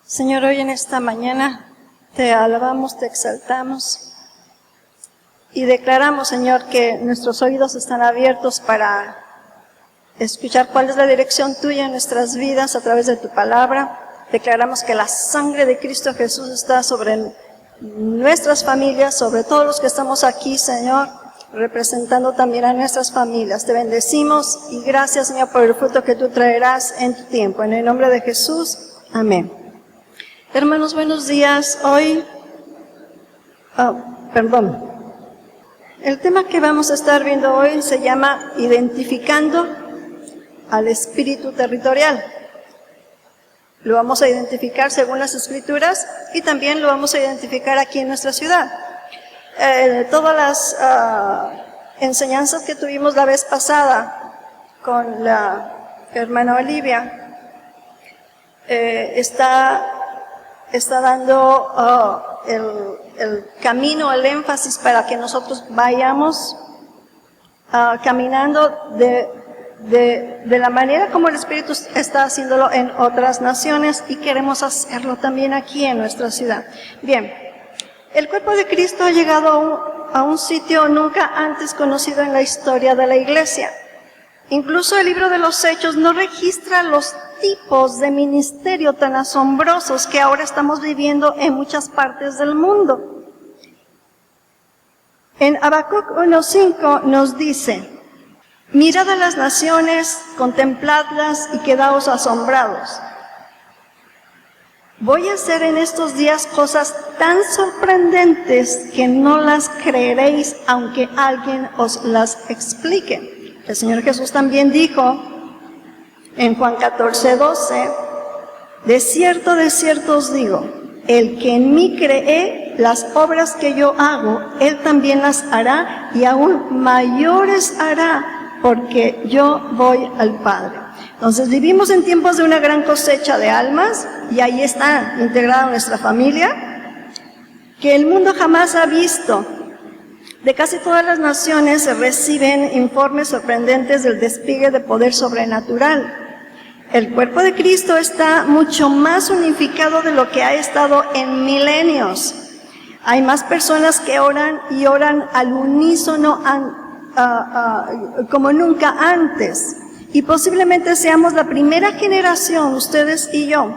Señor, hoy en esta mañana te alabamos, te exaltamos y declaramos, Señor, que nuestros oídos están abiertos para escuchar cuál es la dirección tuya en nuestras vidas a través de tu palabra. Declaramos que la sangre de Cristo Jesús está sobre nuestras familias, sobre todos los que estamos aquí, Señor, representando también a nuestras familias. Te bendecimos y gracias, Señor, por el fruto que tú traerás en tu tiempo. En el nombre de Jesús, amén. Hermanos, buenos días. Hoy, el tema que vamos a estar viendo hoy se llama Identificando al Espíritu Territorial. Lo vamos a identificar según las Escrituras y también lo vamos a identificar aquí en nuestra ciudad. Todas las enseñanzas que tuvimos la vez pasada con la hermana Olivia está dando el camino, el énfasis para que nosotros vayamos caminando de la manera como el Espíritu está haciéndolo en otras naciones y queremos hacerlo también aquí en nuestra ciudad. Bien, el cuerpo de Cristo ha llegado a un sitio nunca antes conocido en la historia de la Iglesia. Incluso el libro de los Hechos no registra los tipos de ministerio tan asombrosos que ahora estamos viviendo en muchas partes del mundo. En Habacuc 1:5 nos dice: mirad a las naciones, contempladlas y quedaos asombrados. Voy a hacer en estos días cosas tan sorprendentes que no las creeréis aunque alguien os las explique. El Señor Jesús también dijo en Juan 14:12, de cierto os digo, el que en mí cree, las obras que yo hago, él también las hará y aún mayores hará, porque yo voy al Padre. Entonces vivimos en tiempos de una gran cosecha de almas y ahí está integrada nuestra familia, que el mundo jamás ha visto. De casi todas las naciones se reciben informes sorprendentes del despliegue de poder sobrenatural. El cuerpo de Cristo está mucho más unificado de lo que ha estado en milenios. Hay más personas que oran y oran al unísono como nunca antes. Y posiblemente seamos la primera generación, ustedes y yo,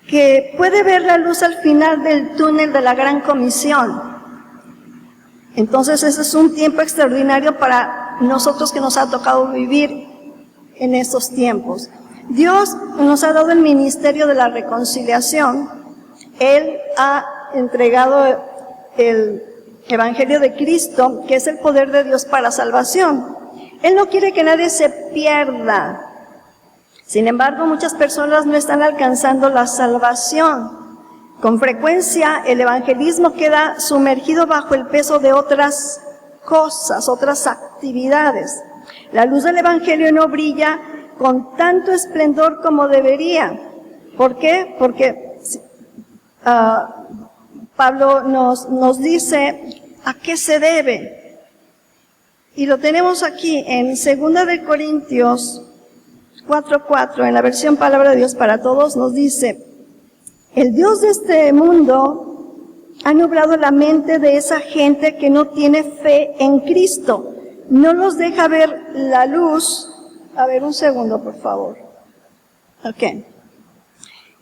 que puede ver la luz al final del túnel de la Gran Comisión. Entonces ese es un tiempo extraordinario para nosotros que nos ha tocado vivir en estos tiempos. Dios nos ha dado el ministerio de la reconciliación. Él ha entregado el Evangelio de Cristo, que es el poder de Dios para salvación. Él no quiere que nadie se pierda. Sin embargo, muchas personas no están alcanzando la salvación. Con frecuencia, el evangelismo queda sumergido bajo el peso de otras cosas, otras actividades. La luz del evangelio no brilla con tanto esplendor como debería. ¿Por qué? Porque Pablo nos dice a qué se debe. Y lo tenemos aquí en 2 de Corintios 4:4, en la versión Palabra de Dios para Todos, nos dice: el Dios de este mundo ha nublado la mente de esa gente que no tiene fe en Cristo. No los deja ver la luz. A ver, un segundo, por favor. Ok.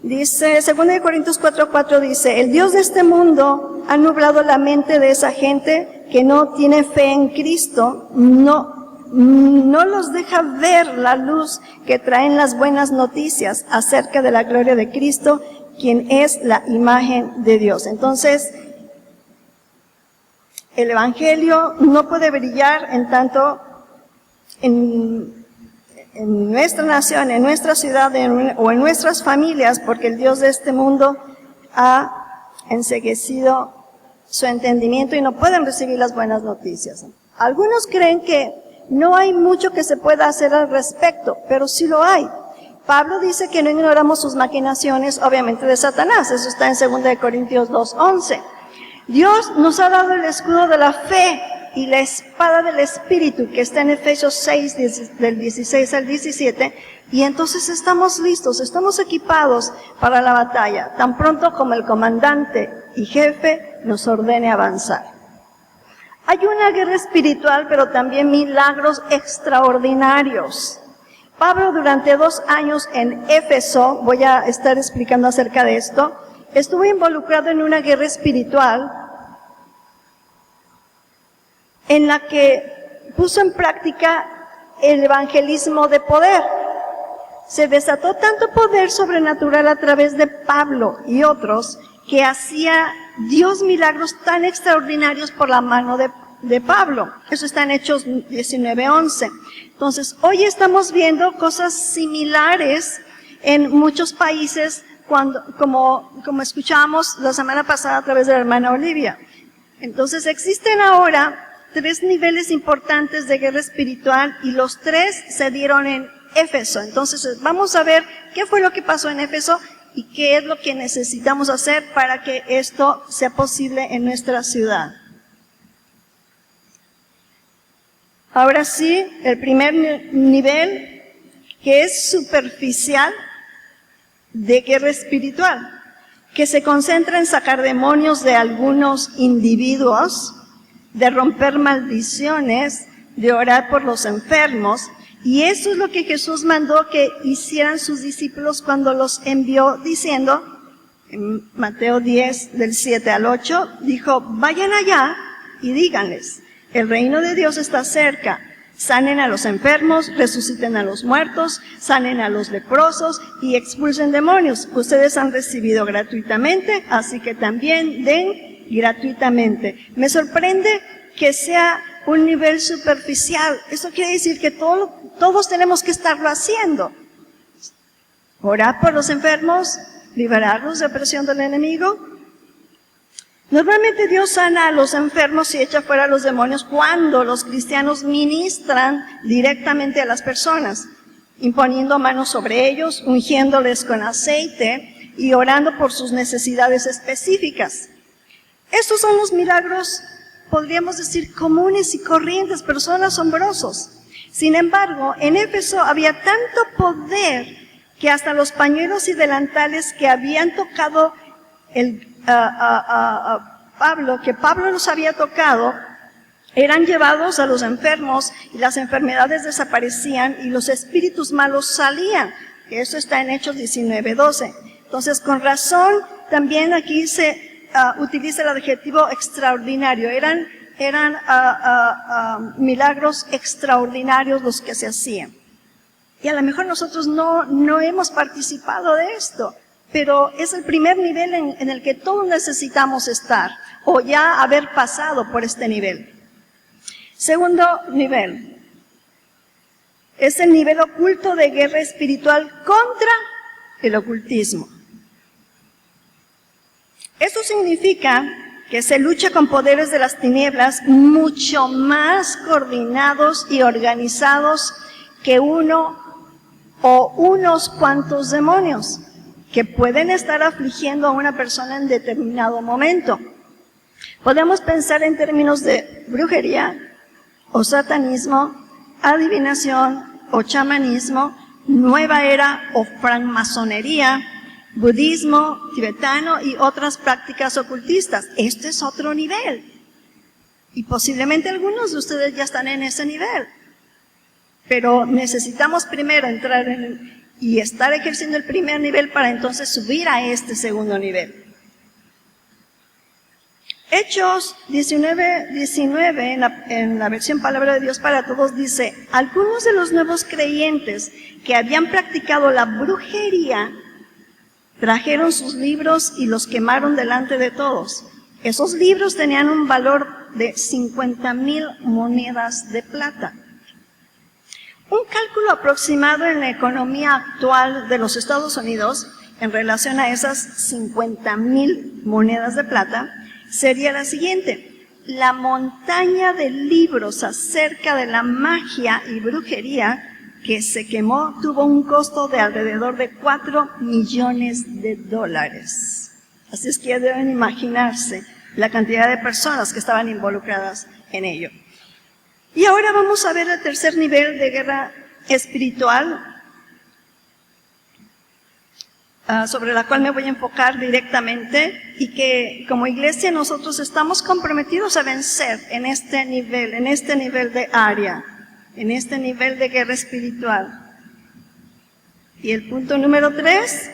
Dice, 2 de Corintios 4:4 dice: el Dios de este mundo ha nublado la mente de esa gente que no tiene fe en Cristo. No los deja ver la luz que traen las buenas noticias acerca de la gloria de Cristo, quien es la imagen de Dios. Entonces, el Evangelio no puede brillar en tanto en nuestra nación, en nuestra ciudad o en nuestras familias, porque el Dios de este mundo ha enceguecido su entendimiento y no pueden recibir las buenas noticias. Algunos creen que no hay mucho que se pueda hacer al respecto, pero sí lo hay. Pablo dice que no ignoramos sus maquinaciones, obviamente de Satanás. Eso está en 2 de Corintios 2:11. Dios nos ha dado el escudo de la fe y la espada del Espíritu, que está en Efesios 6, del 16 al 17, Y entonces estamos listos, estamos equipados para la batalla, tan pronto como el comandante y jefe nos ordene avanzar. Hay una guerra espiritual, pero también milagros extraordinarios. Pablo, durante 2 años en Éfeso, voy a estar explicando acerca de esto, estuvo involucrado en una guerra espiritual en la que puso en práctica el evangelismo de poder. Se desató tanto poder sobrenatural a través de Pablo y otros que hacía Dios milagros tan extraordinarios por la mano de Pablo. Eso está en Hechos 19:11. Entonces, hoy estamos viendo cosas similares en muchos países, como escuchamos la semana pasada a través de la hermana Olivia. Entonces, existen ahora 3 niveles importantes de guerra espiritual y los 3 se dieron en Éfeso. Entonces, vamos a ver qué fue lo que pasó en Éfeso y qué es lo que necesitamos hacer para que esto sea posible en nuestra ciudad. Ahora sí, el primer nivel, que es superficial de guerra espiritual, que se concentra en sacar demonios de algunos individuos, de romper maldiciones, de orar por los enfermos. Y eso es lo que Jesús mandó que hicieran sus discípulos cuando los envió diciendo, en Mateo 10, del 7 al 8, dijo, vayan allá y díganles, el reino de Dios está cerca, sanen a los enfermos, resuciten a los muertos, sanen a los leprosos y expulsen demonios. Ustedes han recibido gratuitamente, así que también den gratuitamente. Me sorprende que sea un nivel superficial. Esto quiere decir que todos tenemos que estarlo haciendo. Orar por los enfermos, liberarlos de opresión del enemigo. Normalmente Dios sana a los enfermos y echa fuera a los demonios cuando los cristianos ministran directamente a las personas, imponiendo manos sobre ellos, ungiéndoles con aceite y orando por sus necesidades específicas. Estos son los milagros, podríamos decir, comunes y corrientes, pero son asombrosos. Sin embargo, en Éfeso había tanto poder que hasta los pañuelos y delantales que habían tocado Pablo, que Pablo los había tocado, eran llevados a los enfermos y las enfermedades desaparecían y los espíritus malos salían. Eso está en Hechos 19:12. Entonces, con razón, también aquí se utiliza el adjetivo extraordinario. Eran milagros extraordinarios los que se hacían. Y a lo mejor nosotros no hemos participado de esto, pero es el primer nivel en el que todos necesitamos estar, o ya haber pasado por este nivel. Segundo nivel, es el nivel oculto de guerra espiritual contra el ocultismo. Eso significa que se lucha con poderes de las tinieblas mucho más coordinados y organizados que uno o unos cuantos demonios que pueden estar afligiendo a una persona en determinado momento. Podemos pensar en términos de brujería o satanismo, adivinación o chamanismo, nueva era o francmasonería, budismo tibetano y otras prácticas ocultistas. Este es otro nivel. Y posiblemente algunos de ustedes ya están en ese nivel. Pero necesitamos primero entrar y estar ejerciendo el primer nivel para entonces subir a este segundo nivel. Hechos 19:19 en la versión Palabra de Dios para Todos dice, algunos de los nuevos creyentes que habían practicado la brujería trajeron sus libros y los quemaron delante de todos. Esos libros tenían un valor de 50,000 monedas de plata. Un cálculo aproximado en la economía actual de los Estados Unidos en relación a esas 50,000 monedas de plata sería la siguiente. La montaña de libros acerca de la magia y brujería que se quemó tuvo un costo de alrededor de $4 millones. Así es que ya deben imaginarse la cantidad de personas que estaban involucradas en ello. Y ahora vamos a ver el tercer nivel de guerra espiritual, sobre la cual me voy a enfocar directamente y que como iglesia nosotros estamos comprometidos a vencer en este nivel de área, en este nivel de guerra espiritual. Y el punto número 3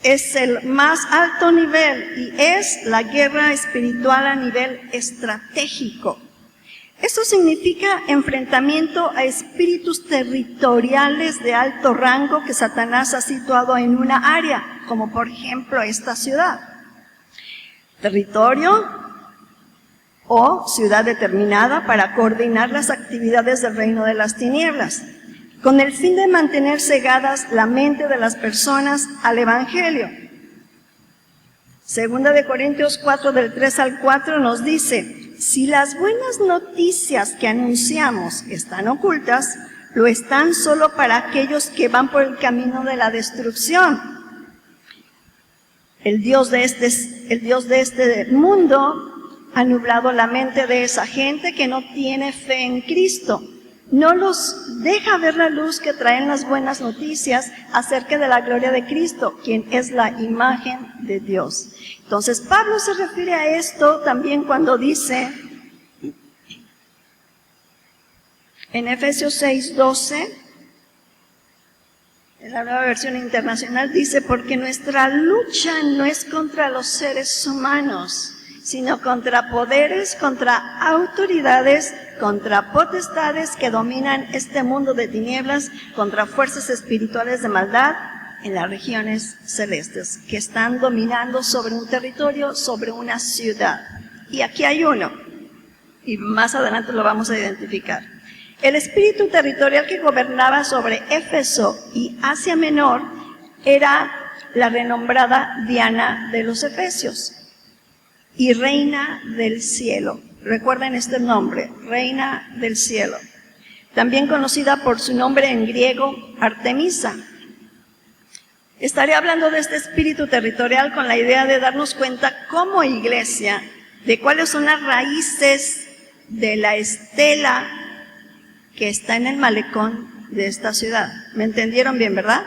es el más alto nivel y es la guerra espiritual a nivel estratégico. Esto significa enfrentamiento a espíritus territoriales de alto rango que Satanás ha situado en una área, como por ejemplo esta ciudad. Territorio o ciudad determinada para coordinar las actividades del reino de las tinieblas, con el fin de mantener cegadas la mente de las personas al Evangelio. Segunda de Corintios 4, del 3 al 4 nos dice: si las buenas noticias que anunciamos están ocultas, lo están solo para aquellos que van por el camino de la destrucción. El Dios de este mundo ha nublado la mente de esa gente que no tiene fe en Cristo. No los deja ver la luz que traen las buenas noticias acerca de la gloria de Cristo, quien es la imagen de Dios. Entonces, Pablo se refiere a esto también cuando dice, en Efesios 6:12, en la Nueva Versión Internacional dice, porque nuestra lucha no es contra los seres humanos, sino contra poderes, contra autoridades, contra potestades que dominan este mundo de tinieblas, contra fuerzas espirituales de maldad en las regiones celestes, que están dominando sobre un territorio, sobre una ciudad. Y aquí hay uno, y más adelante lo vamos a identificar. El espíritu territorial que gobernaba sobre Éfeso y Asia Menor era la renombrada Diana de los Efesios y reina del cielo. Recuerden este nombre, reina del cielo. También conocida por su nombre en griego, Artemisa. Estaré hablando de este espíritu territorial con la idea de darnos cuenta como iglesia de cuáles son las raíces de la estela que está en el malecón de esta ciudad. ¿Me entendieron bien, verdad?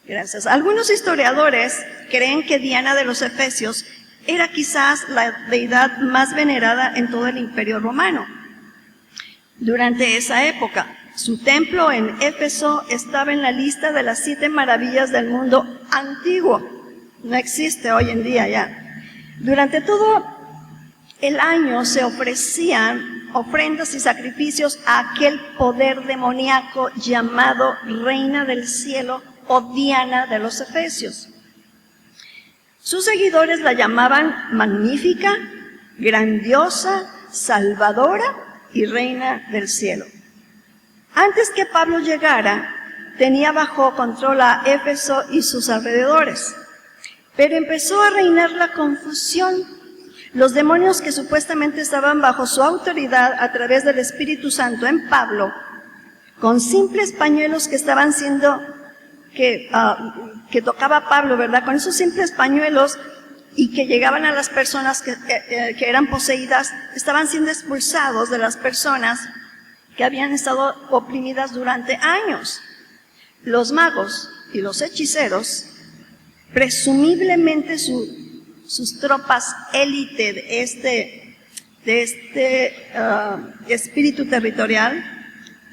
Gracias. Algunos historiadores creen que Diana de los Efesios era quizás la deidad más venerada en todo el Imperio Romano. Durante esa época, su templo en Éfeso estaba en la lista de las 7 maravillas del mundo antiguo. No existe hoy en día ya. Durante todo el año se ofrecían ofrendas y sacrificios a aquel poder demoníaco llamado Reina del Cielo o Diana de los Efesios. Sus seguidores la llamaban magnífica, grandiosa, salvadora y reina del cielo. Antes que Pablo llegara, tenía bajo control a Éfeso y sus alrededores, pero empezó a reinar la confusión. Los demonios que supuestamente estaban bajo su autoridad a través del Espíritu Santo en Pablo, con simples pañuelos que estaban siendo que tocaba Pablo, ¿verdad? Con esos simples pañuelos y que llegaban a las personas que eran poseídas, estaban siendo expulsados de las personas que habían estado oprimidas durante años. Los magos y los hechiceros, presumiblemente sus tropas élite de este espíritu territorial,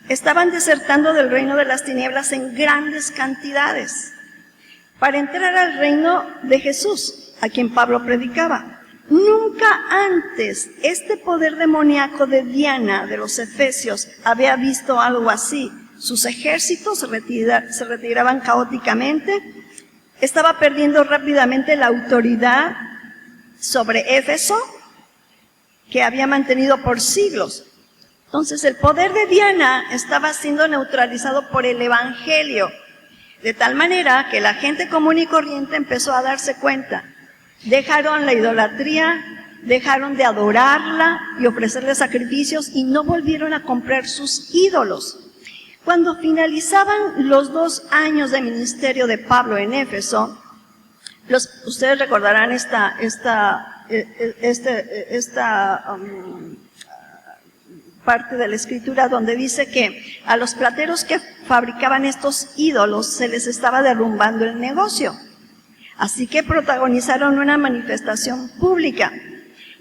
estaban desertando del reino de las tinieblas en grandes cantidades para entrar al reino de Jesús, a quien Pablo predicaba. Nunca antes este poder demoníaco de Diana de los Efesios había visto algo así. Sus ejércitos se retiraban caóticamente, estaba perdiendo rápidamente la autoridad sobre Éfeso que había mantenido por siglos. Entonces el poder de Diana estaba siendo neutralizado por el Evangelio, de tal manera que la gente común y corriente empezó a darse cuenta. Dejaron la idolatría, dejaron de adorarla y ofrecerle sacrificios y no volvieron a comprar sus ídolos. Cuando finalizaban los 2 años de ministerio de Pablo en Éfeso, ustedes recordarán esta parte de la escritura donde dice que a los plateros que fabricaban estos ídolos se les estaba derrumbando el negocio. Así que protagonizaron una manifestación pública.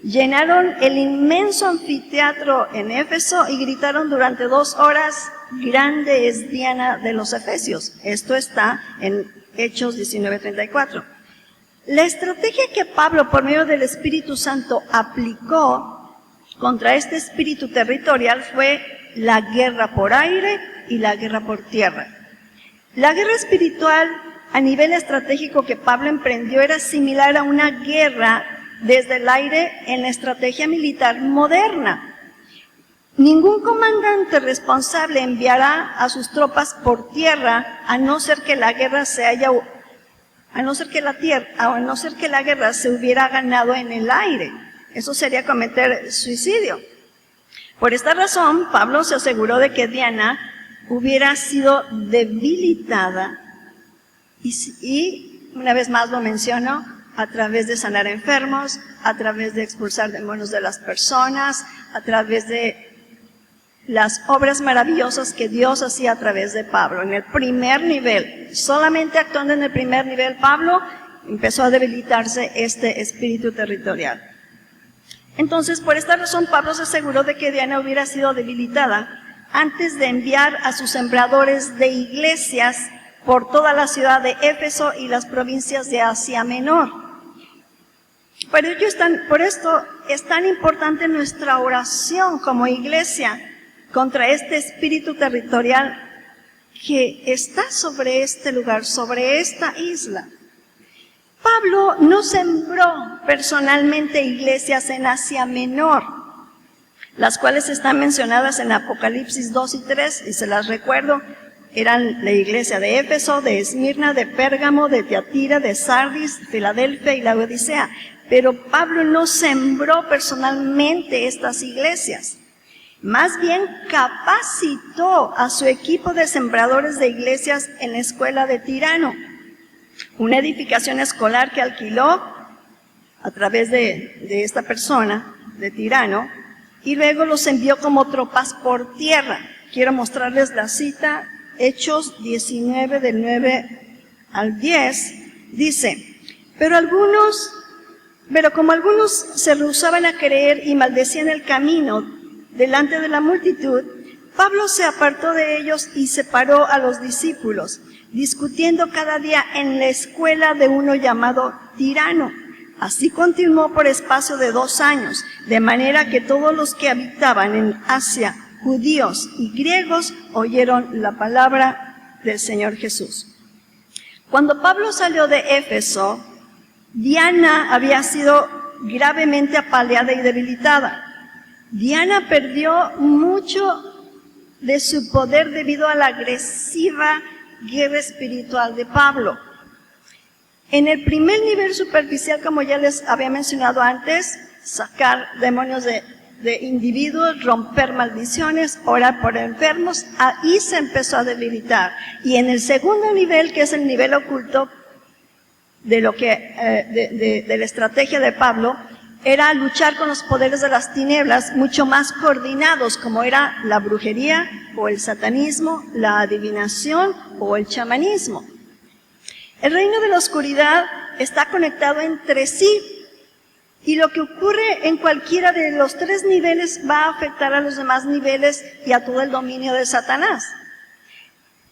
Llenaron el inmenso anfiteatro en Éfeso y gritaron durante 2 horas, grande es Diana de los Efesios. Esto está en Hechos 19:34. La estrategia que Pablo, por medio del Espíritu Santo, aplicó contra este espíritu territorial fue la guerra por aire y la guerra por tierra. La guerra espiritual a nivel estratégico que Pablo emprendió era similar a una guerra desde el aire en la estrategia militar moderna. Ningún comandante responsable enviará a sus tropas por tierra a no ser que la guerra se hubiera ganado en el aire. Eso sería cometer suicidio. Por esta razón, Pablo se aseguró de que Diana hubiera sido debilitada y una vez más lo menciono, a través de sanar enfermos, a través de expulsar demonios de las personas, a través de las obras maravillosas que Dios hacía a través de Pablo. En el primer nivel, solamente actuando en el primer nivel, Pablo empezó a debilitarse este espíritu territorial. Entonces, por esta razón, Pablo se aseguró de que Diana hubiera sido debilitada antes de enviar a sus sembradores de iglesias por toda la ciudad de Éfeso y las provincias de Asia Menor. Por esto es tan importante nuestra oración como iglesia contra este espíritu territorial que está sobre este lugar, sobre esta isla. Pablo no sembró personalmente iglesias en Asia Menor, las cuales están mencionadas en Apocalipsis 2 y 3, y se las recuerdo. Eran la iglesia de Éfeso, de Esmirna, de Pérgamo, de Tiatira, de Sardis, Filadelfia y la Odisea. Pero Pablo no sembró personalmente estas iglesias. Más bien capacitó a su equipo de sembradores de iglesias en la escuela de Tirano, una edificación escolar que alquiló a través de esta persona, de Tirano, y luego los envió como tropas por tierra. Quiero mostrarles la cita, Hechos 19, del 9 al 10, dice, pero como algunos se rehusaban a creer y maldecían el camino delante de la multitud, Pablo se apartó de ellos y separó a los discípulos, discutiendo cada día en la escuela de uno llamado Tirano. Así continuó por espacio de 2 años, de manera que todos los que habitaban en Asia, judíos y griegos, oyeron la palabra del Señor Jesús. Cuando Pablo salió de Éfeso, Diana había sido gravemente apaleada y debilitada. Diana perdió mucho de su poder debido a la agresiva guerra espiritual de Pablo. En el primer nivel superficial, como ya les había mencionado antes, sacar demonios de individuos, romper maldiciones, orar por enfermos, ahí se empezó a debilitar. Y en el segundo nivel, que es el nivel oculto de la estrategia de Pablo, era luchar con los poderes de las tinieblas mucho más coordinados, como era la brujería o el satanismo, la adivinación o el chamanismo. El reino de la oscuridad está conectado entre sí, y lo que ocurre en cualquiera de los 3 niveles va a afectar a los demás niveles y a todo el dominio de Satanás.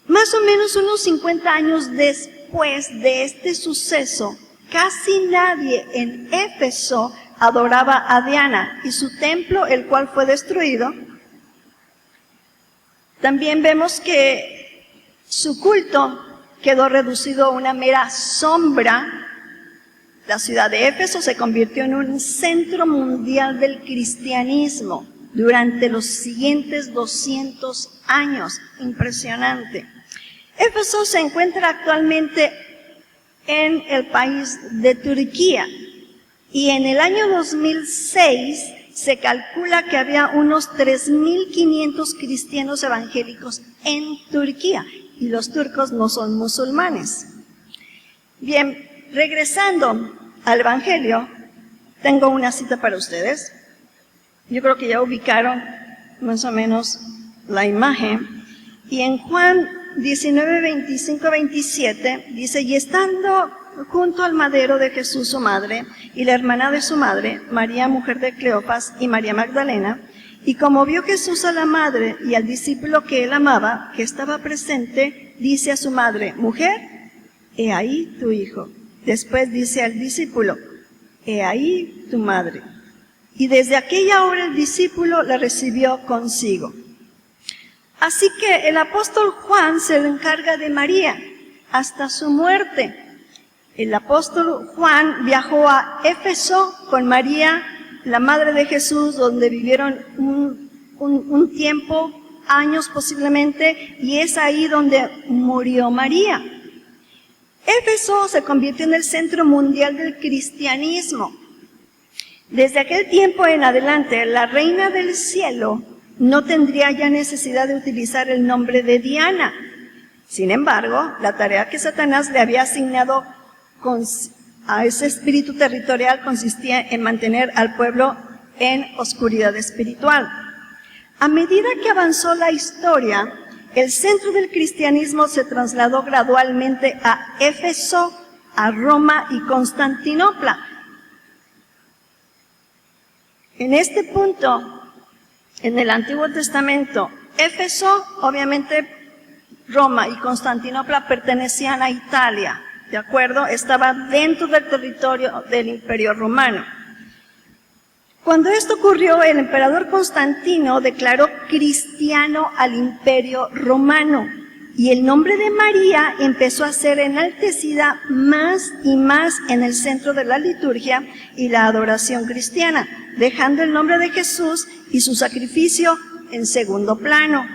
Más o menos unos 50 años después de este suceso, casi nadie en Éfeso adoraba a Diana, y su templo, el cual fue destruido. También vemos que su culto quedó reducido a una mera sombra. La ciudad de Éfeso se convirtió en un centro mundial del cristianismo durante los siguientes 200 años. Impresionante. Éfeso se encuentra actualmente en el país de Turquía, y en el año 2006 se calcula que había unos 3.500 cristianos evangélicos en Turquía, y los turcos no son musulmanes. Bien, regresando al Evangelio, tengo una cita para ustedes. Yo creo que ya ubicaron más o menos la imagen. Y en Juan 19, 25, 27 dice, y estando junto al madero de Jesús su madre y la hermana de su madre, María mujer de Cleofas y María Magdalena, y como vio Jesús a la madre y al discípulo que él amaba, que estaba presente, dice a su madre, mujer, he ahí tu hijo. Después dice al discípulo, he ahí tu madre. Y desde aquella hora el discípulo la recibió consigo. Así que el apóstol Juan se le encarga de María hasta su muerte. El apóstol Juan viajó a Éfeso con María, la madre de Jesús, donde vivieron un tiempo, años posiblemente, y es ahí donde murió María. Éfeso se convirtió en el centro mundial del cristianismo. Desde aquel tiempo en adelante, la reina del cielo no tendría ya necesidad de utilizar el nombre de Diana. Sin embargo, la tarea que Satanás le había asignado a ese espíritu territorial consistía en mantener al pueblo en oscuridad espiritual. A medida que avanzó la historia, el centro del cristianismo se trasladó gradualmente a Éfeso, a Roma y Constantinopla. En este punto, en el Antiguo Testamento, Éfeso, obviamente Roma y Constantinopla pertenecían a Italia, ¿de acuerdo? Estaba dentro del territorio del Imperio Romano. Cuando esto ocurrió, el emperador Constantino declaró cristiano al Imperio Romano y el nombre de María empezó a ser enaltecida más y más en el centro de la liturgia y la adoración cristiana, dejando el nombre de Jesús y su sacrificio en segundo plano.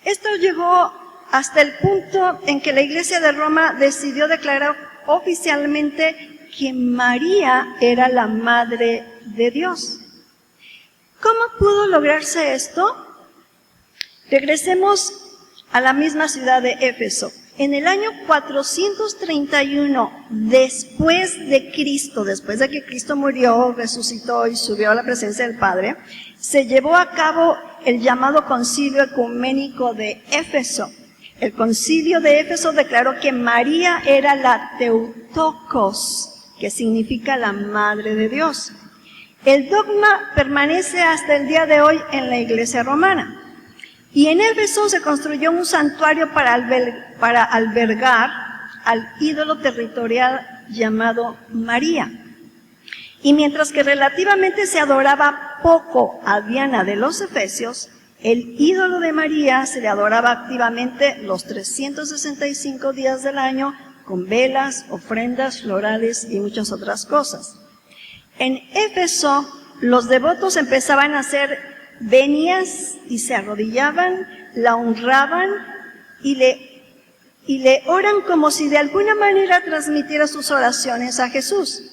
Esto llegó hasta el punto en que la Iglesia de Roma decidió declarar oficialmente que María era la Madre de Dios. ¿Cómo pudo lograrse esto? Regresemos a la misma ciudad de Éfeso. En el año 431 después de Cristo, después de que Cristo murió, resucitó y subió a la presencia del Padre, se llevó a cabo el llamado Concilio Ecuménico de Éfeso. El Concilio de Éfeso declaró que María era la Theotokos, que significa la Madre de Dios. El dogma permanece hasta el día de hoy en la Iglesia romana. Y en Éfeso se construyó un santuario para albergar al ídolo territorial llamado María. Y mientras que relativamente se adoraba poco a Diana de los Efesios, el ídolo de María se le adoraba activamente los 365 días del año con velas, ofrendas, florales y muchas otras cosas. En Éfeso, los devotos empezaban a hacer venias y se arrodillaban, la honraban y le oran como si de alguna manera transmitiera sus oraciones a Jesús.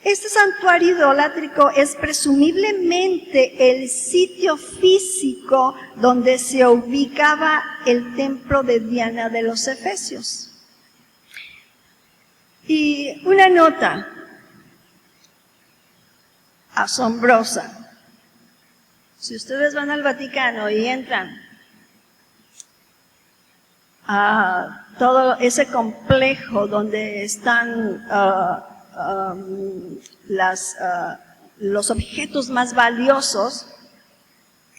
Este santuario idolátrico es presumiblemente el sitio físico donde se ubicaba el templo de Diana de los Efesios. Y una nota asombrosa. Si ustedes van al Vaticano y entran a todo ese complejo donde están los objetos más valiosos,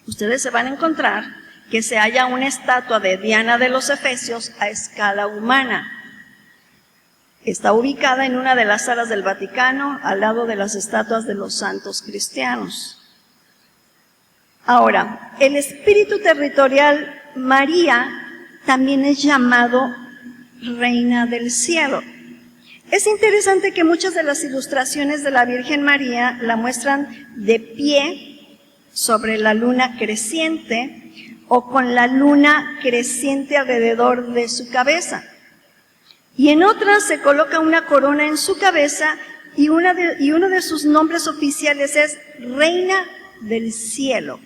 ustedes se van a encontrar que se halla una estatua de Diana de los Efesios a escala humana. Está ubicada en una de las salas del Vaticano, al lado de las estatuas de los santos cristianos. Ahora, el espíritu territorial María también es llamado Reina del Cielo. Es interesante que muchas de las ilustraciones de la Virgen María la muestran de pie sobre la luna creciente o con la luna creciente alrededor de su cabeza. Y en otras se coloca una corona en su cabeza y uno de sus nombres oficiales es Reina del Cielo.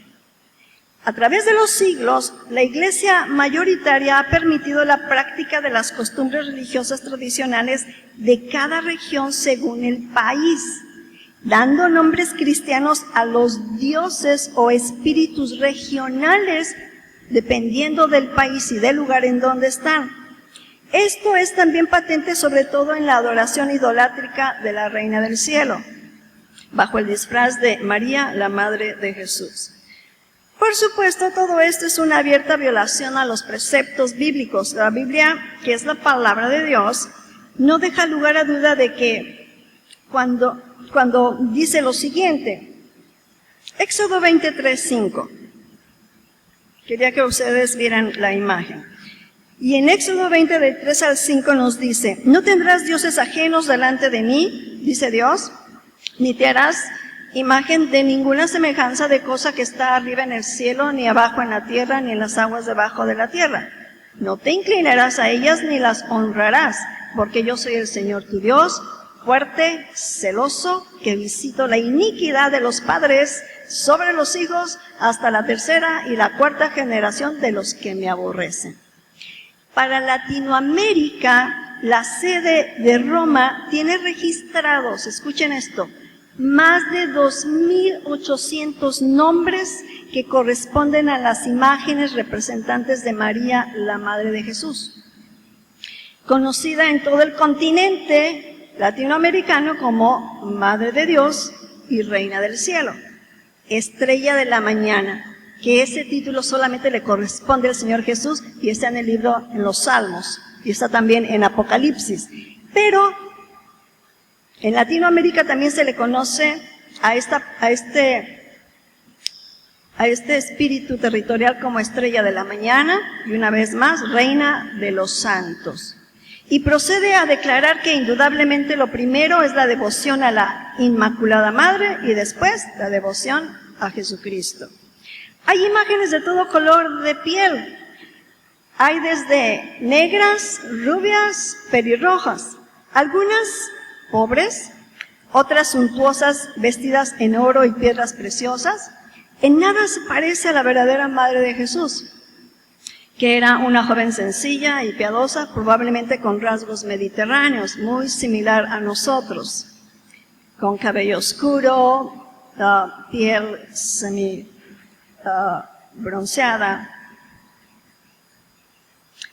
A través de los siglos, la Iglesia mayoritaria ha permitido la práctica de las costumbres religiosas tradicionales de cada región según el país. dando nombres cristianos a los dioses o espíritus regionales, dependiendo del país y del lugar en donde están. Esto es también patente sobre todo en la adoración idolátrica de la Reina del Cielo, bajo el disfraz de María, la Madre de Jesús. Por supuesto, todo esto es una abierta violación a los preceptos bíblicos. La Biblia, que es la palabra de Dios, no deja lugar a duda de que cuando dice lo siguiente, Éxodo 23:5, quería que ustedes vieran la imagen. Y en Éxodo 20, del 3 al 5 nos dice, no tendrás dioses ajenos delante de mí, dice Dios, ni te harás imagen de ninguna semejanza de cosa que está arriba en el cielo, ni abajo en la tierra, ni en las aguas debajo de la tierra. No te inclinarás a ellas ni las honrarás, porque yo soy el Señor tu Dios, fuerte, celoso, que visito la iniquidad de los padres sobre los hijos hasta la tercera y la cuarta generación de los que me aborrecen. Para Latinoamérica, la sede de Roma tiene registrados, escuchen esto, más de 2.800 nombres que corresponden a las imágenes representantes de María, la Madre de Jesús, conocida en todo el continente latinoamericano como Madre de Dios y Reina del Cielo, Estrella de la Mañana, que ese título solamente le corresponde al Señor Jesús y está en el libro, en los Salmos, y está también en Apocalipsis. Pero en Latinoamérica también se le conoce a este espíritu territorial como Estrella de la Mañana, y una vez más, Reina de los Santos. Y procede a declarar que indudablemente lo primero es la devoción a la Inmaculada Madre y después la devoción a Jesucristo. Hay imágenes de todo color de piel. Hay desde negras, rubias, pelirrojas. Algunas pobres, otras suntuosas, vestidas en oro y piedras preciosas. En nada se parece a la verdadera Madre de Jesús, que era una joven sencilla y piadosa, probablemente con rasgos mediterráneos, muy similar a nosotros, con cabello oscuro, piel bronceada.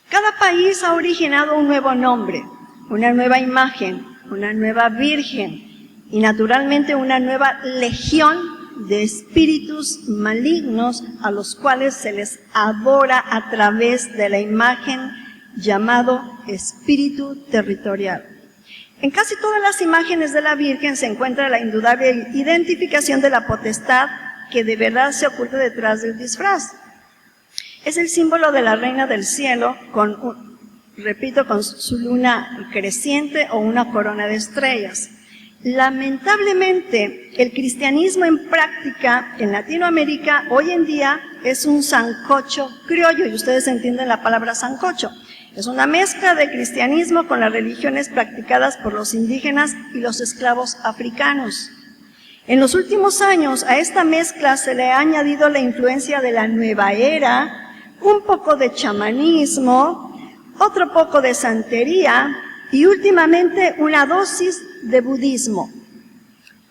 Cada país ha originado un nuevo nombre, una nueva imagen, una nueva virgen y naturalmente una nueva legión de espíritus malignos a los cuales se les adora a través de la imagen llamado espíritu territorial. En casi todas las imágenes de la Virgen se encuentra la indudable identificación de la potestad que de verdad se oculta detrás del disfraz. Es el símbolo de la Reina del Cielo, con su luna creciente o una corona de estrellas. Lamentablemente, el cristianismo en práctica en Latinoamérica hoy en día es un sancocho criollo, y ustedes entienden la palabra sancocho. Es una mezcla de cristianismo con las religiones practicadas por los indígenas y los esclavos africanos. En los últimos años, a esta mezcla se le ha añadido la influencia de la nueva era, un poco de chamanismo, otro poco de santería y últimamente una dosis de budismo.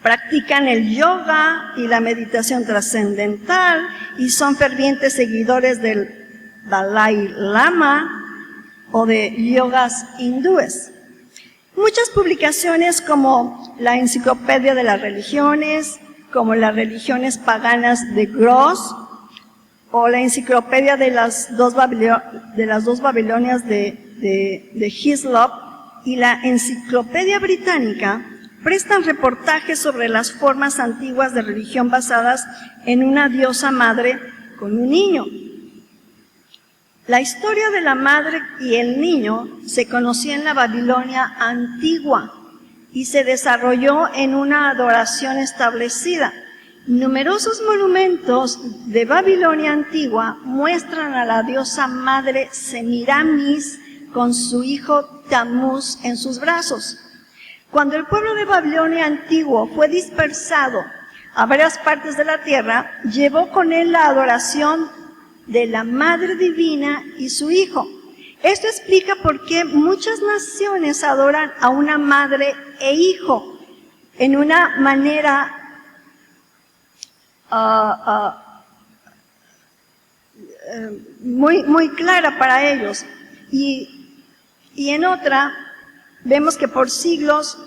Practican el yoga y la meditación trascendental y son fervientes seguidores del Dalai Lama o de yogas hindúes. Muchas publicaciones como la Enciclopedia de las Religiones, como las religiones paganas de Gross, o la Enciclopedia de las dos Babilonias de Hislop, y la Enciclopedia Británica prestan reportajes sobre las formas antiguas de religión basadas en una diosa madre con un niño. La historia de la madre y el niño se conocía en la Babilonia antigua y se desarrolló en una adoración establecida. Numerosos monumentos de Babilonia antigua muestran a la diosa madre Semiramis con su hijo Tamuz en sus brazos. Cuando el pueblo de Babilonia antiguo fue dispersado a varias partes de la tierra, llevó con él la adoración de la Madre Divina y su Hijo. Esto explica por qué muchas naciones adoran a una madre e hijo. en una manera muy clara para ellos. Y en otra, vemos que por siglos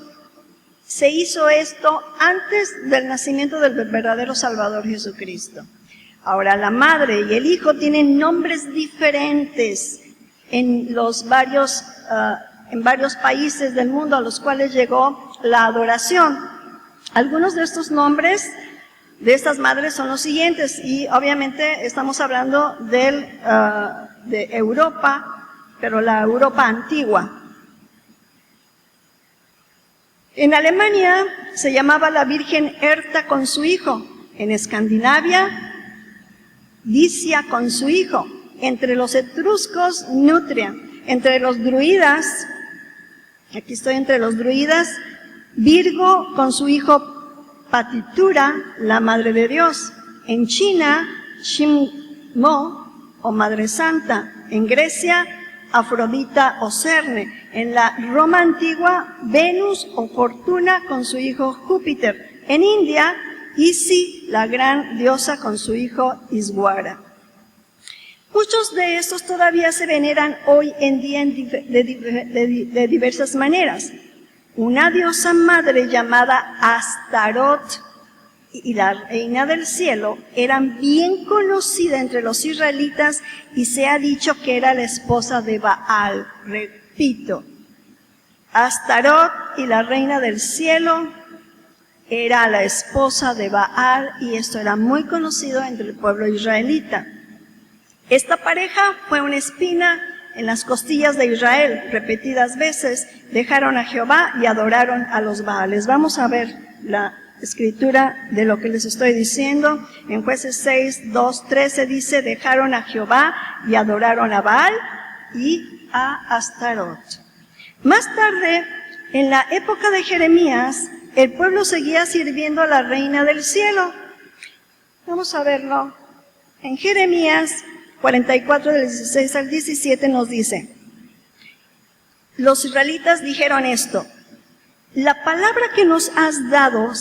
se hizo esto antes del nacimiento del verdadero Salvador Jesucristo. Ahora, la madre y el hijo tienen nombres diferentes en varios países del mundo a los cuales llegó la adoración. Algunos de estos nombres de estas madres son los siguientes, y obviamente estamos hablando de Europa, pero la Europa antigua. En Alemania se llamaba la Virgen Herta con su hijo, en Escandinavia Licia con su hijo, entre los etruscos Nutria, entre los druidas, aquí estoy entre los druidas, Virgo con su hijo Patitura, la Madre de Dios. En China, Shimmo o Madre Santa. En Grecia, Afrodita o Cerne. En la Roma antigua, Venus o Fortuna con su hijo Júpiter. En India, Isi, la gran diosa con su hijo Iswara. Muchos de estos todavía se veneran hoy en día de diversas maneras. Una diosa madre llamada Astarot y la reina del cielo eran bien conocidas entre los israelitas y se ha dicho que era la esposa de Baal. Repito, Astarot y la reina del cielo era la esposa de Baal, y esto era muy conocido entre el pueblo israelita. Esta pareja fue una espina en las costillas de Israel. Repetidas veces dejaron a Jehová y adoraron a los Baales. Vamos a ver la escritura de lo que les estoy diciendo. En Jueces 6, 2, 13 dice, dejaron a Jehová y adoraron a Baal y a Astarot. Más tarde, en la época de Jeremías, el pueblo seguía sirviendo a la reina del cielo. Vamos a verlo. En Jeremías 44, del 16 al 17 nos dice, los israelitas dijeron esto, la palabra que nos has dado,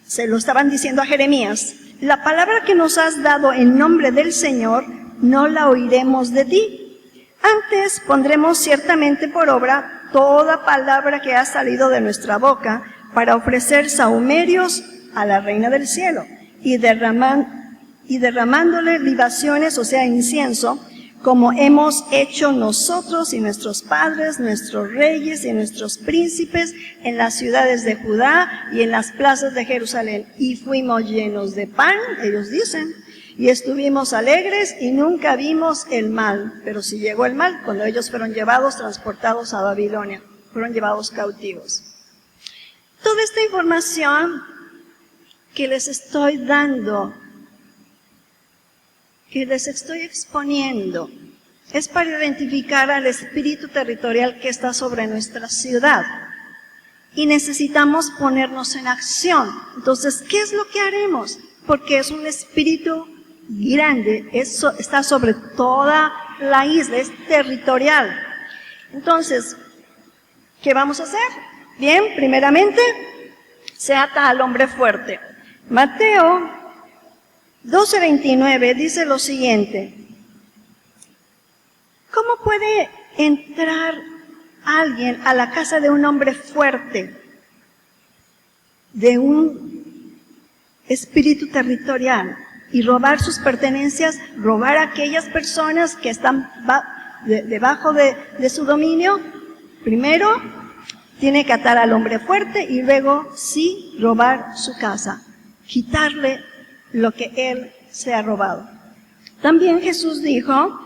se lo estaban diciendo a Jeremías, la palabra que nos has dado en nombre del Señor, no la oiremos de ti. Antes pondremos ciertamente por obra toda palabra que ha salido de nuestra boca, para ofrecer sahumerios a la reina del cielo y derramándole libaciones, o sea, incienso, como hemos hecho nosotros y nuestros padres, nuestros reyes y nuestros príncipes en las ciudades de Judá y en las plazas de Jerusalén. Y fuimos llenos de pan, ellos dicen, y estuvimos alegres y nunca vimos el mal. Pero sí llegó el mal cuando ellos fueron transportados a Babilonia, fueron llevados cautivos. Toda esta información que les estoy dando, que les estoy exponiendo, es para identificar al espíritu territorial que está sobre nuestra ciudad. Y necesitamos ponernos en acción. Entonces, ¿qué es lo que haremos? Porque es un espíritu grande, está sobre toda la isla, es territorial. Entonces, ¿qué vamos a hacer? Bien, primeramente, se ata al hombre fuerte. Mateo 12:29 dice lo siguiente. ¿Cómo puede entrar alguien a la casa de un hombre fuerte, de un espíritu territorial, y robar sus pertenencias, robar a aquellas personas que están debajo de su dominio? Primero, tiene que atar al hombre fuerte y luego sí robar su casa, quitarle lo que él se ha robado. También Jesús dijo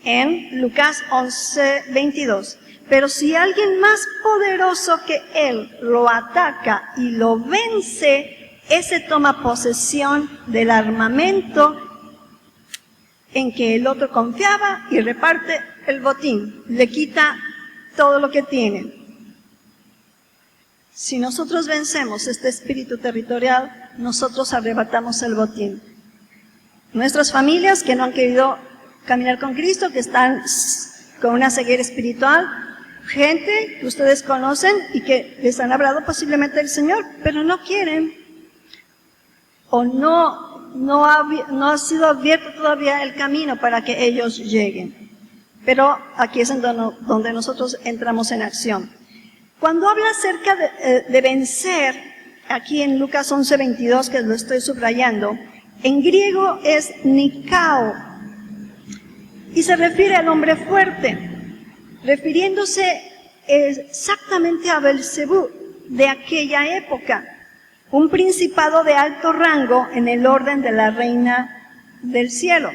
en Lucas 11:22, pero si alguien más poderoso que él lo ataca y lo vence, ese toma posesión del armamento en que el otro confiaba y reparte el botín, le quita todo lo que tiene. Si nosotros vencemos este espíritu territorial, nosotros arrebatamos el botín. Nuestras familias que no han querido caminar con Cristo, que están con una ceguera espiritual, gente que ustedes conocen y que les han hablado posiblemente del Señor, pero no quieren, o no ha sido abierto todavía el camino para que ellos lleguen. Pero aquí es en donde nosotros entramos en acción. Cuando habla acerca de vencer, aquí en Lucas 11:22, que lo estoy subrayando, en griego es nikao, y se refiere al hombre fuerte, refiriéndose exactamente a Belcebú de aquella época, un principado de alto rango en el orden de la reina del cielo.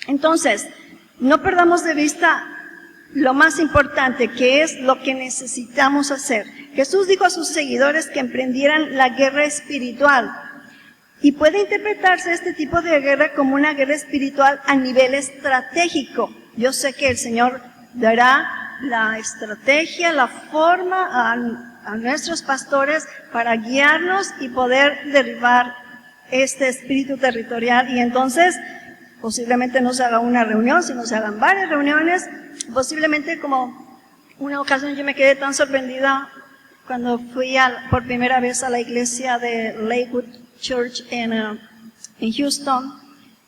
Entonces, no perdamos de vista lo más importante, que es lo que necesitamos hacer. Jesús dijo a sus seguidores que emprendieran la guerra espiritual. Y puede interpretarse este tipo de guerra como una guerra espiritual a nivel estratégico. Yo sé que el Señor dará la estrategia, la forma a nuestros pastores para guiarnos y poder derribar este espíritu territorial. Y entonces, posiblemente no se haga una reunión, sino se hagan varias reuniones. Posiblemente, como una ocasión yo me quedé tan sorprendida cuando fui por primera vez a la iglesia de Lakewood Church en Houston,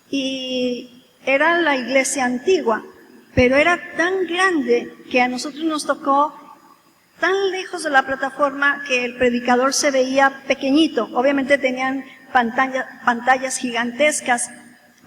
y era la iglesia antigua, pero era tan grande que a nosotros nos tocó tan lejos de la plataforma que el predicador se veía pequeñito. Obviamente tenían pantallas gigantescas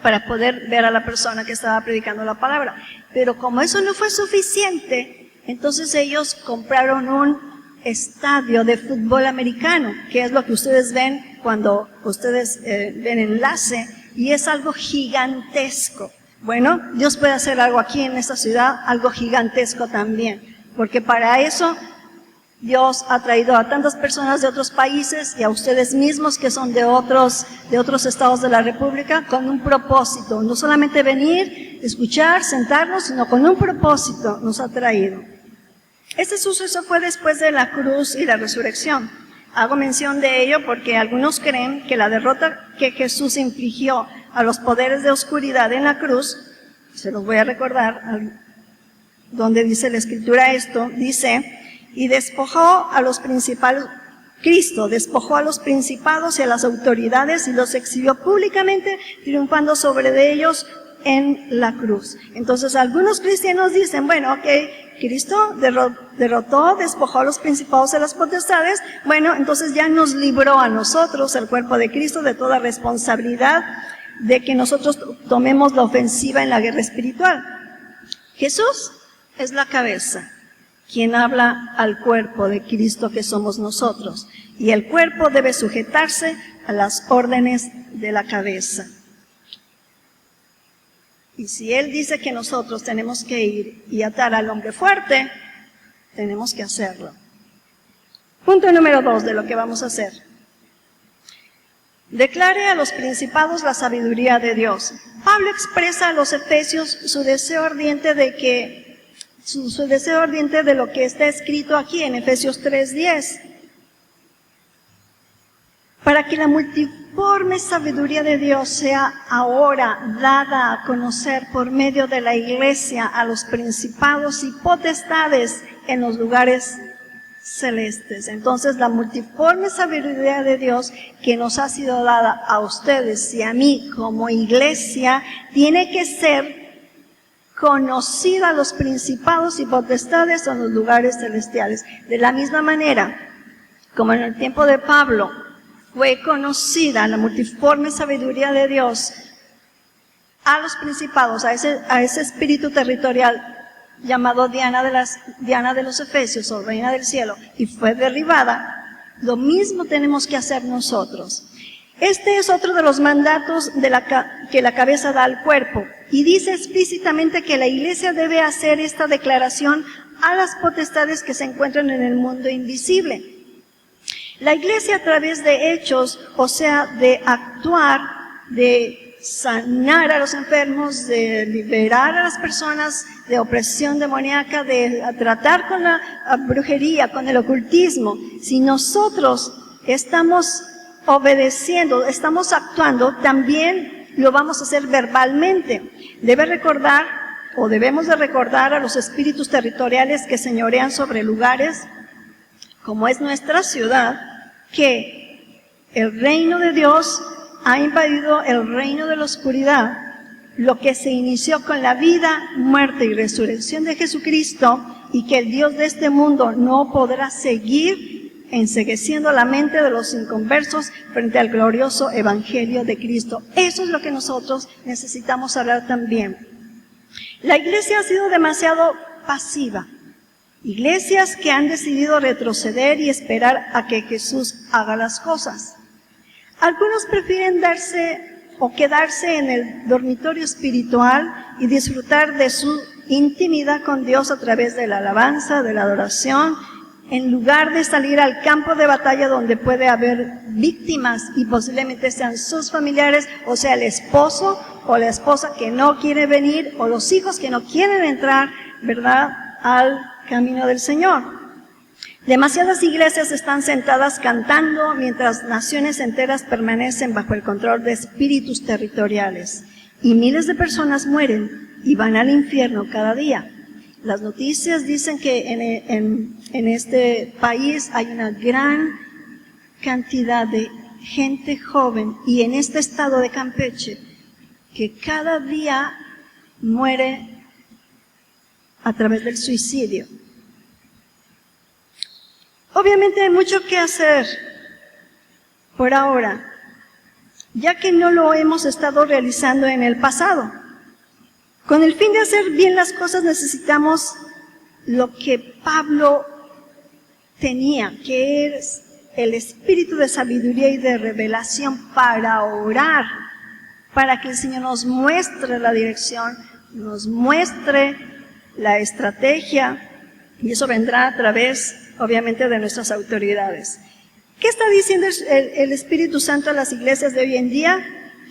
para poder ver a la persona que estaba predicando la palabra. Pero como eso no fue suficiente, entonces ellos compraron un estadio de fútbol americano, que es lo que ustedes ven cuando ustedes ven enlace, y es algo gigantesco. Bueno, Dios puede hacer algo aquí en esta ciudad, algo gigantesco también, porque para eso Dios ha traído a tantas personas de otros países y a ustedes mismos que son de otros estados de la República con un propósito. No solamente venir, escuchar, sentarnos, sino con un propósito nos ha traído. Este suceso fue después de la cruz y la resurrección. Hago mención de ello porque algunos creen que la derrota que Jesús infligió a los poderes de oscuridad en la cruz, se los voy a recordar, donde dice la Escritura esto, dice, y despojó a los principales, Cristo despojó a los principados y a las autoridades y los exhibió públicamente, triunfando sobre ellos en la cruz. Entonces algunos cristianos dicen, bueno, ok, Cristo derrotó, despojó a los principados y a las potestades, bueno, entonces ya nos libró a nosotros, el cuerpo de Cristo, de toda responsabilidad de que nosotros tomemos la ofensiva en la guerra espiritual. Jesús es la cabeza, quien habla al cuerpo de Cristo que somos nosotros, y el cuerpo debe sujetarse a las órdenes de la cabeza. Y si Él dice que nosotros tenemos que ir y atar al hombre fuerte, tenemos que hacerlo. Punto número 2 de lo que vamos a hacer. Declare a los principados la sabiduría de Dios. Pablo expresa a los efesios su deseo ardiente de lo que está escrito aquí en Efesios 3:10. Para que la multiforme sabiduría de Dios sea ahora dada a conocer por medio de la iglesia a los principados y potestades en los lugares celestes. Entonces, la multiforme sabiduría de Dios que nos ha sido dada a ustedes y a mí como iglesia tiene que ser conocida a los principados y potestades en los lugares celestiales. De la misma manera, como en el tiempo de Pablo, fue conocida la multiforme sabiduría de Dios a los principados, a ese espíritu territorial llamado Diana de los Efesios o Reina del Cielo, y fue derribada. Lo mismo tenemos que hacer nosotros. Este es otro de los mandatos que la cabeza da al cuerpo, y dice explícitamente que la iglesia debe hacer esta declaración a las potestades que se encuentran en el mundo invisible. La iglesia, a través de hechos, o sea, de actuar, de sanar a los enfermos, de liberar a las personas de opresión demoníaca, de tratar con la brujería, con el ocultismo. Si nosotros estamos obedeciendo, estamos actuando, también lo vamos a hacer verbalmente. Debe recordar o debemos de recordar a los espíritus territoriales que señorean sobre lugares, como es nuestra ciudad, que el reino de Dios ha invadido el reino de la oscuridad. Lo que se inició con la vida, muerte y resurrección de Jesucristo, y que el Dios de este mundo no podrá seguir encegueciendo la mente de los inconversos frente al glorioso evangelio de Cristo. Eso es lo que nosotros necesitamos hablar también. La iglesia ha sido demasiado pasiva. Iglesias que han decidido retroceder y esperar a que Jesús haga las cosas. Algunos prefieren quedarse en el dormitorio espiritual y disfrutar de su intimidad con Dios a través de la alabanza, de la adoración, en lugar de salir al campo de batalla donde puede haber víctimas y posiblemente sean sus familiares, o sea, el esposo o la esposa que no quiere venir, o los hijos que no quieren entrar, ¿verdad?, al camino del Señor. Demasiadas iglesias están sentadas cantando mientras naciones enteras permanecen bajo el control de espíritus territoriales y miles de personas mueren y van al infierno cada día. Las noticias dicen que en este país hay una gran cantidad de gente joven, y en este estado de Campeche, que cada día muere a través del suicidio. Obviamente hay mucho que hacer por ahora, ya que no lo hemos estado realizando en el pasado. Con el fin de hacer bien las cosas necesitamos lo que Pablo tenía, que es el espíritu de sabiduría y de revelación para orar, para que el Señor nos muestre la dirección, nos muestre la estrategia, y eso vendrá a través, obviamente, de nuestras autoridades. ¿Qué está diciendo el Espíritu Santo a las iglesias de hoy en día?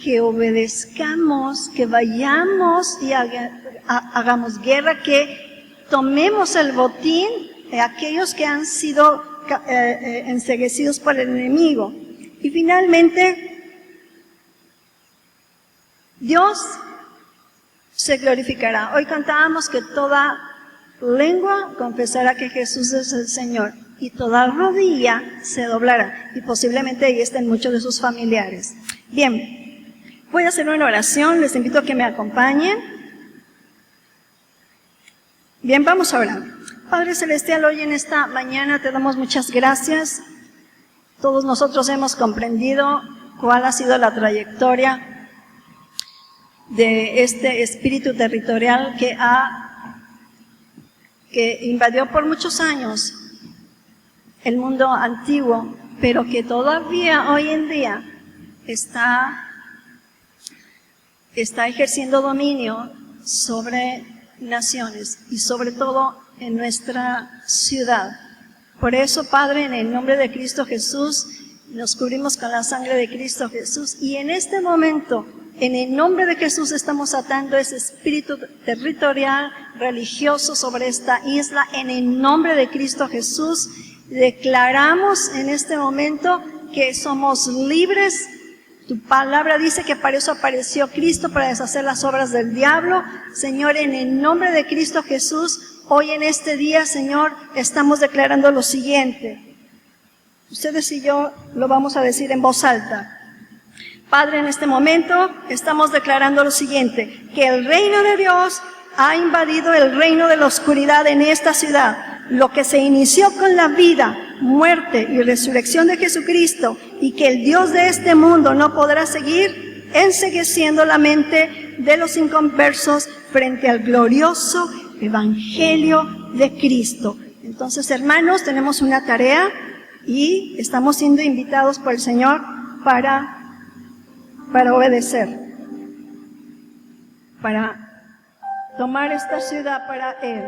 Que obedezcamos, que vayamos y hagamos guerra, que tomemos el botín de aquellos que han sido enceguecidos por el enemigo. Y finalmente, Dios se glorificará. Hoy cantábamos que toda lengua confesará que Jesús es el Señor, y toda rodilla se doblará, y posiblemente ahí estén muchos de sus familiares. Bien. Voy a hacer una oración, les invito a que me acompañen. Bien, vamos a orar. Padre Celestial, hoy en esta mañana te damos muchas gracias. Todos nosotros hemos comprendido cuál ha sido la trayectoria de este espíritu territorial que invadió por muchos años el mundo antiguo, pero que todavía hoy en día está ejerciendo dominio sobre naciones y sobre todo en nuestra ciudad. Por eso, Padre, en el nombre de Cristo Jesús, nos cubrimos con la sangre de Cristo Jesús, y en este momento, en el nombre de Jesús, estamos atando ese espíritu territorial, religioso sobre esta isla. En el nombre de Cristo Jesús, declaramos en este momento que somos libres. Tu palabra dice que para eso apareció Cristo, para deshacer las obras del diablo. Señor, en el nombre de Cristo Jesús, hoy en este día, Señor, estamos declarando lo siguiente. Ustedes y yo lo vamos a decir en voz alta. Padre, en este momento estamos declarando lo siguiente, que el reino de Dios ha invadido el reino de la oscuridad en esta ciudad. Lo que se inició con la vida, muerte y resurrección de Jesucristo, y que el Dios de este mundo no podrá seguir encegueciendo la mente de los inconversos frente al glorioso evangelio de Cristo. Entonces, hermanos, tenemos una tarea y estamos siendo invitados por el Señor para obedecer, para tomar esta ciudad para Él.